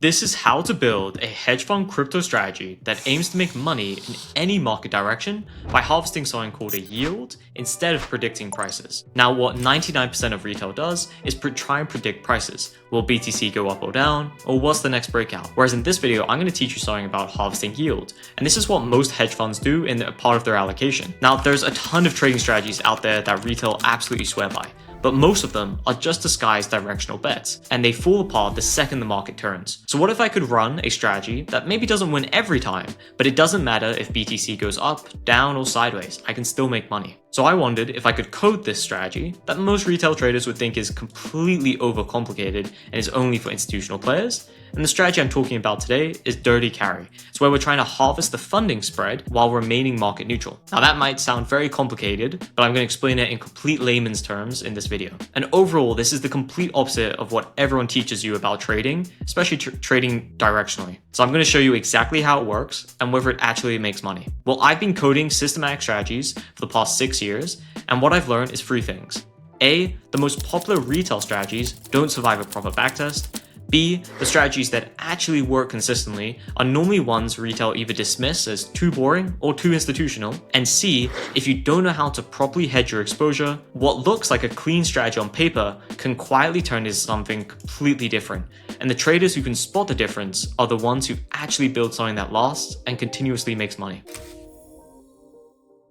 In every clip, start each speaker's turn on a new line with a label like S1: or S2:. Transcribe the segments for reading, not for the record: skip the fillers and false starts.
S1: This is how to build a hedge fund crypto strategy that aims to make money in any market direction by harvesting something called a yield instead of predicting prices. Now, what 99% of retail does is try and predict prices. Will BTC go up or down, or what's the next breakout? Whereas in this video, I'm going to teach you something about harvesting yield. And this is what most hedge funds do in a part of their allocation. Now, there's a ton of trading strategies out there that retail absolutely swear by, but most of them are just disguised directional bets, and they fall apart the second the market turns. So what if I could run a strategy that maybe doesn't win every time, but it doesn't matter if BTC goes up, down, or sideways, I can still make money. So I wondered if I could code this strategy that most retail traders would think is completely overcomplicated and is only for institutional players. And the strategy I'm talking about today is dirty carry. It's where we're trying to harvest the funding spread while remaining market neutral. Now that might sound very complicated, but I'm going to explain it in complete layman's terms in this video. And overall, this is the complete opposite of what everyone teaches you about trading, especially trading directionally. So I'm going to show you exactly how it works and whether it actually makes money. Well, I've been coding systematic strategies for the past 6 years, and what I've learned is 3 things. A, the most popular retail strategies don't survive a proper backtest. B, the strategies that actually work consistently are normally ones retail either dismiss as too boring or too institutional. And C, if you don't know how to properly hedge your exposure, what looks like a clean strategy on paper can quietly turn into something completely different. And the traders who can spot the difference are the ones who actually build something that lasts and continuously makes money.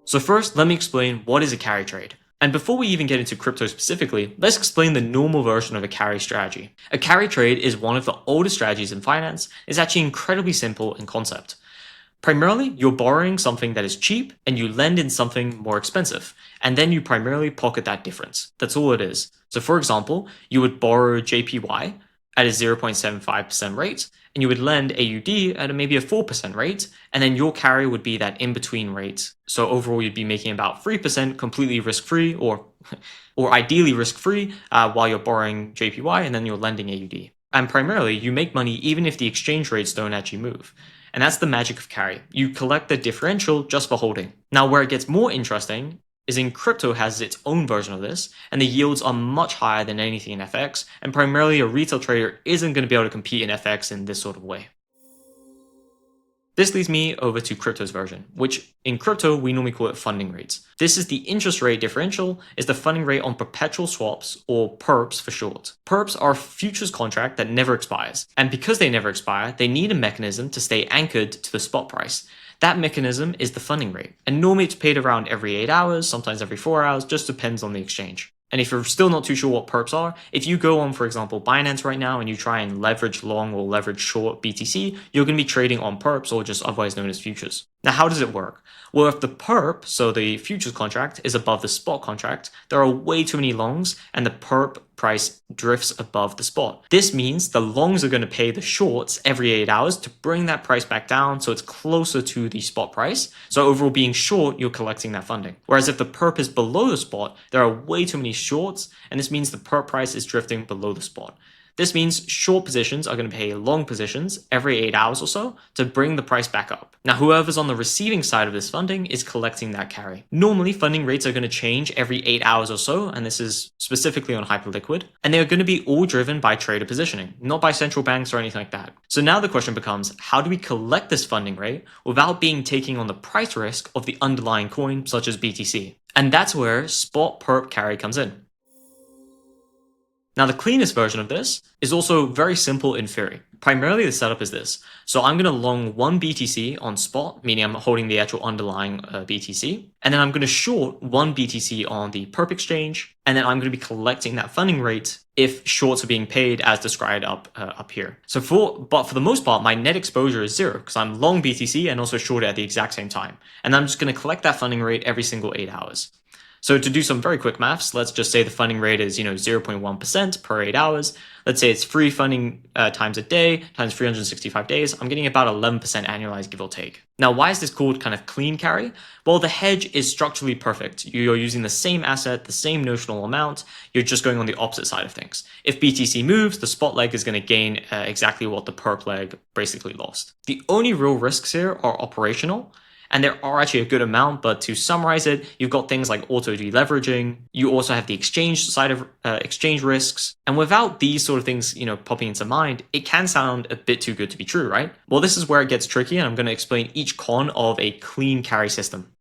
S1: So first, let me explain what is a carry trade. And before we even get into crypto specifically, let's explain the normal version of a carry strategy. A carry trade is one of the oldest strategies in finance. It's actually incredibly simple in concept. Primarily, you're borrowing something that is cheap and you lend in something more expensive, and then you primarily pocket that difference. That's all it is. So for example, you would borrow JPY at a 0.75% rate, and you would lend AUD at maybe a 4% rate, and then your carry would be that in-between rate. So overall, you'd be making about 3% completely risk-free, or ideally risk-free, while you're borrowing JPY and then you're lending AUD. And primarily, you make money even if the exchange rates don't actually move. And that's the magic of carry. You collect the differential just for holding. Now, where it gets more interesting is in crypto has its own version of this, and the yields are much higher than anything in FX, and primarily a retail trader isn't going to be able to compete in FX in this sort of way. This leads me over to crypto's version, which in crypto we normally call it funding rates. This is the interest rate differential, is the funding rate on perpetual swaps, or perps for short. Perps are a futures contract that never expires, and because they never expire, they need a mechanism to stay anchored to the spot price. That mechanism is the funding rate, and normally it's paid around every 8 hours, sometimes every 4 hours, just depends on the exchange. And if you're still not too sure what perps are, if you go on, for example, Binance right now and you try and leverage long or leverage short BTC, you're going to be trading on perps, or just otherwise known as futures. Now, how does it work? Well, if the perp, so the futures contract, is above the spot contract, there are way too many longs and the perp price drifts above the spot. This means the longs are going to pay the shorts every 8 hours to bring that price back down so it's closer to the spot price. So overall, being short, you're collecting that funding. Whereas if the perp is below the spot, there are way too many shorts, and this means the perp price is drifting below the spot. This means short positions are going to pay long positions every 8 hours or so to bring the price back up. Now, whoever's on the receiving side of this funding is collecting that carry. Normally, funding rates are going to change every 8 hours or so, and this is specifically on Hyperliquid, and they are going to be all driven by trader positioning, not by central banks or anything like that. So now the question becomes, how do we collect this funding rate without taking on the price risk of the underlying coin, such as BTC? And that's where Spot-perp carry comes in. Now, the cleanest version of this is also very simple in theory. Primarily, the setup is this. So I'm going to long 1 BTC on spot, meaning I'm holding the actual underlying BTC. And then I'm going to short 1 BTC on the perp exchange. And then I'm going to be collecting that funding rate if shorts are being paid as described up here. But for the most part, my net exposure is 0 because I'm long BTC and also short it at the exact same time. And I'm just going to collect that funding rate every single 8 hours. So to do some very quick maths, let's just say the funding rate is 0.1% per 8 hours. Let's say it's free funding times a day times 365 days. I'm getting about 11% annualized, give or take. Now, why is this called kind of clean carry? Well, the hedge is structurally perfect. You're using the same asset, the same notional amount. You're just going on the opposite side of things. If BTC moves, the spot leg is going to gain exactly what the perp leg basically lost. The only real risks here are operational. And there are actually a good amount, but to summarize it, you've got things like auto deleveraging. You also have the exchange side of exchange risks. And without these sort of things, popping into mind, it can sound a bit too good to be true, right? Well, this is where it gets tricky, and I'm going to explain each con of a clean carry system.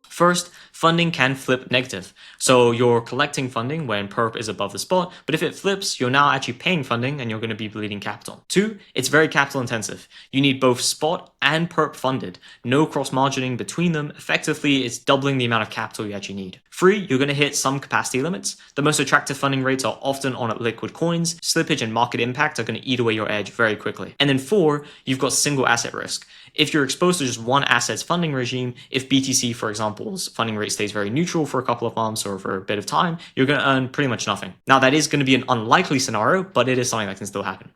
S1: First, funding can flip negative. So you're collecting funding when perp is above the spot, but if it flips, you're now actually paying funding and you're going to be bleeding capital. Two, it's very capital intensive. You need both spot and perp funded. No cross margining between them. Effectively, it's doubling the amount of capital you actually need. Three, you're going to hit some capacity limits. The most attractive funding rates are often on liquid coins. Slippage and market impact are going to eat away your edge very quickly. And then four, you've got single asset risk. If you're exposed to just one asset's funding regime, if BTC, for example's funding rate stays very neutral for a couple of months or for a bit of time, you're going to earn pretty much nothing. Now, that is going to be an unlikely scenario, but it is something that can still happen.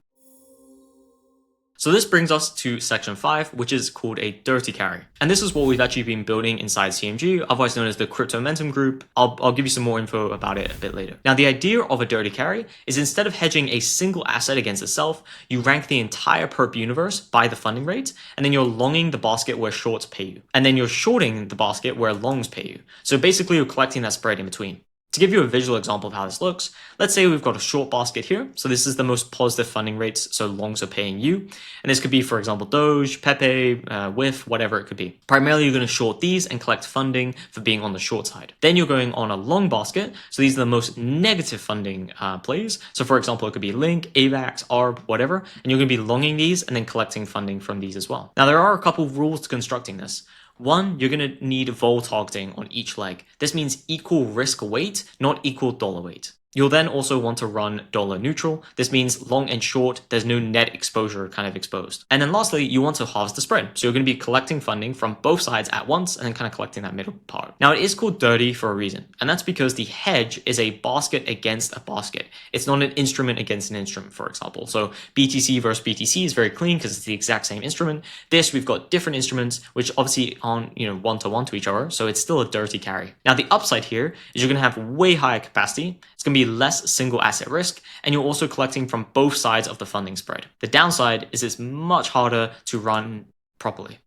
S1: So this brings us to section 5, which is called a dirty carry. And this is what we've actually been building inside CMG, otherwise known as the Crypto Momentum Group. I'll give you some more info about it a bit later. Now, the idea of a dirty carry is instead of hedging a single asset against itself, you rank the entire perp universe by the funding rate, and then you're longing the basket where shorts pay you. And then you're shorting the basket where longs pay you. So basically, you're collecting that spread in between. To give you a visual example of how this looks, let's say we've got a short basket here. So this is the most positive funding rates, so longs are paying you. And this could be, for example, Doge, Pepe, WIF, whatever it could be. Primarily, you're going to short these and collect funding for being on the short side. Then you're going on a long basket. So these are the most negative funding plays. So for example, it could be Link, AVAX, ARB, whatever. And you're going to be longing these and then collecting funding from these as well. Now, there are a couple of rules to constructing this. One, you're going to need vol targeting on each leg. This means equal risk weight, not equal dollar weight. You'll then also want to run dollar neutral. This means long and short, there's no net exposure kind of exposed. And then lastly, you want to harvest the spread. So you're going to be collecting funding from both sides at once and then kind of collecting that middle part. Now it is called dirty for a reason. And that's because the hedge is a basket against a basket. It's not an instrument against an instrument, for example. So BTC versus BTC is very clean because it's the exact same instrument. This, we've got different instruments, which obviously aren't, one-to-one to each other. So it's still a dirty carry. Now the upside here is you're going to have way higher capacity. It's going to be less single asset risk, and you're also collecting from both sides of the funding spread. The downside is it's much harder to run properly.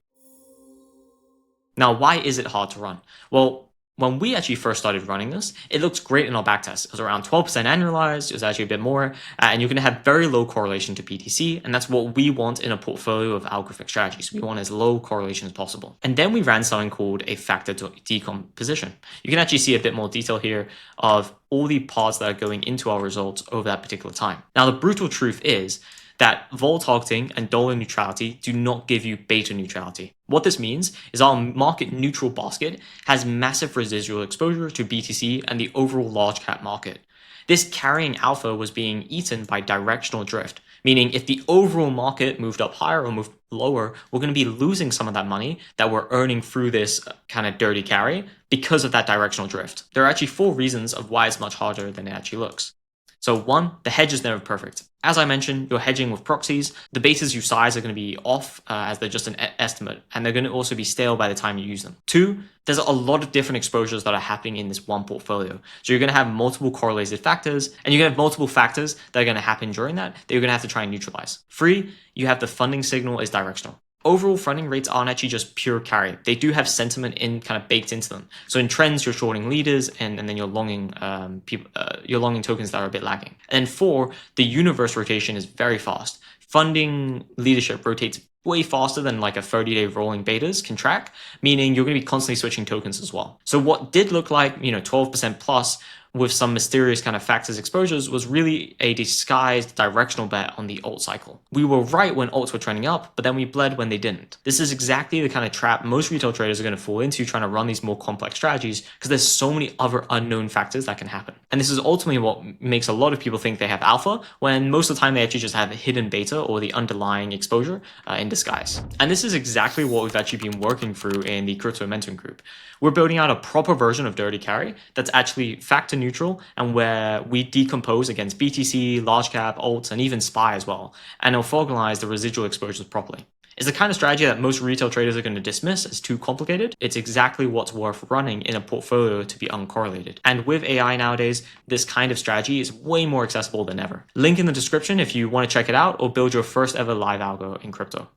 S1: Now, why is it hard to run? Well, when we actually first started running this, it looked great in our backtest. It was around 12% annualized. It was actually a bit more, and you're going to have very low correlation to BTC, and that's what we want in a portfolio of algorithmic strategies. We want as low correlation as possible. And then we ran something called a factor decomposition. You can actually see a bit more detail here of all the parts that are going into our results over that particular time. Now, the brutal truth is that vol targeting and dollar neutrality do not give you beta neutrality. What this means is our market neutral basket has massive residual exposure to BTC and the overall large cap market. This carrying alpha was being eaten by directional drift, meaning if the overall market moved up higher or moved lower, we're going to be losing some of that money that we're earning through this kind of dirty carry because of that directional drift. There are actually 4 reasons of why it's much harder than it actually looks. So 1, the hedge is never perfect. As I mentioned, you're hedging with proxies. The betas you size are going to be off as they're just an estimate, and they're going to also be stale by the time you use them. 2, there's a lot of different exposures that are happening in this one portfolio. So you're going to have multiple correlated factors, and you're going to have multiple factors that are going to happen during that you're going to have to try and neutralize. 3, you have the funding signal is directional. Overall funding rates aren't actually just pure carry. They do have sentiment kind of baked into them. So in trends, you're shorting leaders and then you're longing you're longing tokens that are a bit lagging. And 4, the universe rotation is very fast. Funding leadership rotates way faster than like a 30-day rolling betas can track, meaning you're going to be constantly switching tokens as well. So what did look like, 12% plus with some mysterious kind of factors exposures was really a disguised directional bet on the alt cycle. We were right when alts were trending up, but then we bled when they didn't. This is exactly the kind of trap most retail traders are going to fall into trying to run these more complex strategies because there's so many other unknown factors that can happen. And this is ultimately what makes a lot of people think they have alpha when most of the time they actually just have a hidden beta or the underlying exposure in disguise. And this is exactly what we've actually been working through in the Crypto Momentum Group. We're building out a proper version of dirty carry that's actually factor neutral and where we decompose against BTC, large cap, alts, and even SPY as well, and orthogonalize the residual exposures properly. It's the kind of strategy that most retail traders are going to dismiss as too complicated. It's exactly what's worth running in a portfolio to be uncorrelated. And with AI nowadays, this kind of strategy is way more accessible than ever. Link in the description if you want to check it out or build your first ever live algo in crypto.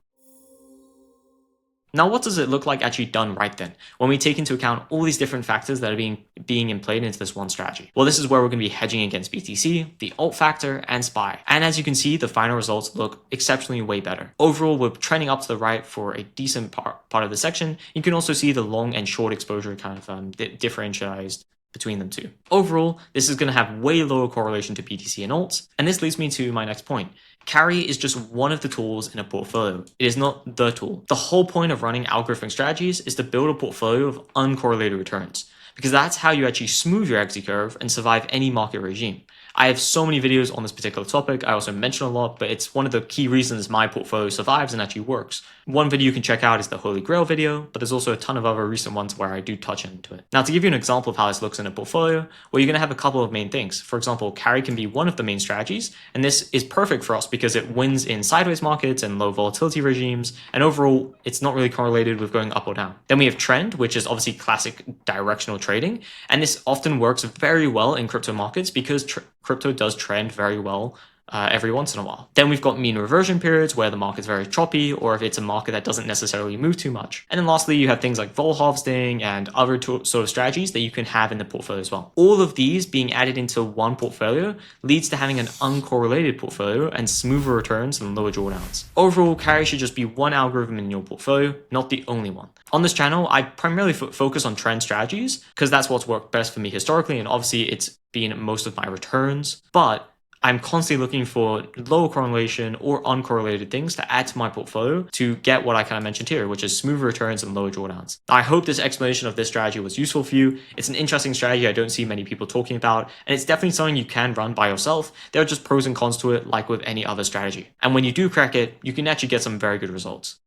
S1: Now, what does it look like actually done right then, when we take into account all these different factors that are being played into this one strategy? Well, this is where we're going to be hedging against BTC, the alt factor, and SPY. And as you can see, the final results look exceptionally way better. Overall, we're trending up to the right for a decent part of the section. You can also see the long and short exposure kind of differentialized between them two. Overall, this is going to have way lower correlation to BTC and alts, and this leads me to my next point. Carry is just one of the tools in a portfolio. It is not the tool. The whole point of running algorithmic strategies is to build a portfolio of uncorrelated returns, because that's how you actually smooth your exit curve and survive any market regime. I have so many videos on this particular topic. I also mention a lot, but it's one of the key reasons my portfolio survives and actually works. One video you can check out is the Holy Grail video, but there's also a ton of other recent ones where I do touch into it. Now, to give you an example of how this looks in a portfolio, well, you're going to have a couple of main things. For example, carry can be one of the main strategies, and this is perfect for us because it wins in sideways markets and low volatility regimes, and overall, it's not really correlated with going up or down. Then we have trend, which is obviously classic directional trading, and this often works very well in crypto markets because crypto does trend very well every once in a while. Then we've got mean reversion periods where the market's very choppy, or if it's a market that doesn't necessarily move too much. And then lastly, you have things like vol harvesting and other sort of strategies that you can have in the portfolio as well. All of these being added into one portfolio leads to having an uncorrelated portfolio and smoother returns and lower drawdowns. Overall, carry should just be one algorithm in your portfolio, not the only one. On this channel, I primarily focus on trend strategies because that's what's worked best for me historically, and obviously it's been most of my returns, but I'm constantly looking for low correlation or uncorrelated things to add to my portfolio to get what I kind of mentioned here, which is smoother returns and lower drawdowns. I hope this explanation of this strategy was useful for you. It's an interesting strategy I don't see many people talking about, and it's definitely something you can run by yourself. There are just pros and cons to it, like with any other strategy. And when you do crack it, you can actually get some very good results.